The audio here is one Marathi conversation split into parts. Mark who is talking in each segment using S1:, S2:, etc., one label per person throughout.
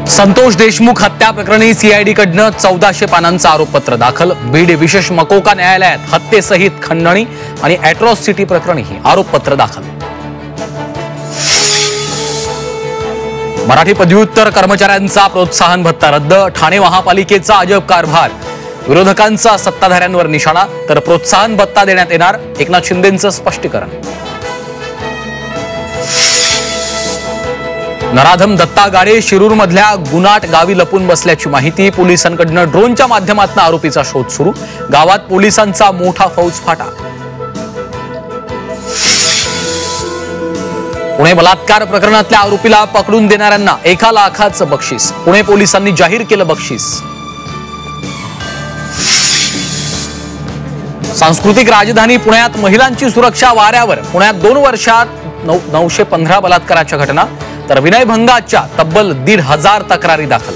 S1: संतोष देशमुख हत्या प्रकरणी सीआयडीकडनं 1400 पानांचं आरोपपत्र दाखल। बीड विशेष मकोका न्यायालयात हत्येसहित खंडणी आणि अॅट्रॉसिटी प्रकरणीही आरोपपत्र दाखल। मराठी पदव्युत्तर कर्मचाऱ्यांचा प्रोत्साहन भत्ता रद्द। ठाणे महापालिकेचा अजब कारभार। विरोधकांचा सत्ताधाऱ्यांवर निशाणा, तर प्रोत्साहन भत्ता देण्यात येणार, एकनाथ शिंदेंचं स्पष्टीकरण। नराधम दत्ता गाडे शिरूरमधल्या गुनाट गावी लपून बसल्याची माहिती। पोलिसांकडनं ड्रोनच्या माध्यमातून आरोपीचा शोध सुरू। गावात पोलिसांचा मोठा फौजफाटा। पुणे बलात्कार प्रकरणातल्या आरोपीला पकडून देणाऱ्यांना 1 लाखाचं बक्षीस। पुणे पोलिसांनी जाहीर केलं बक्षीस। सांस्कृतिक राजधानी पुण्यात महिलांची सुरक्षा वाऱ्यावर। पुण्यात 2 वर्षात 915 बलात्काराच्या घटना, तर विनयभंगाच्या तब्बल 1,500 तक्रारी दाखल।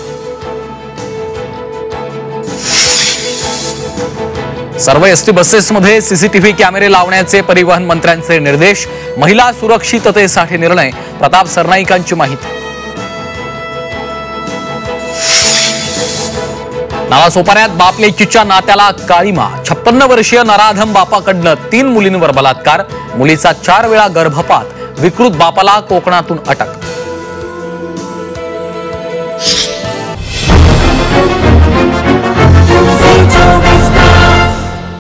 S1: सर्व एसटी बसेसमध्ये सीसीटीव्ही कॅमेरे लावण्याचे परिवहन मंत्र्यांचे निर्देश। महिला सुरक्षिततेसाठी निर्णय। प्रताप सरनाईकांची माहिती। नालासोपाऱ्यात बाप लेकीच्या नात्याला काळीमा। 56 वर्षीय नराधम बापाकडनं 3 मुलींवर बलात्कार। मुलीचा 4 वेळा गर्भपात। विकृत बापाला कोकणातून अटक।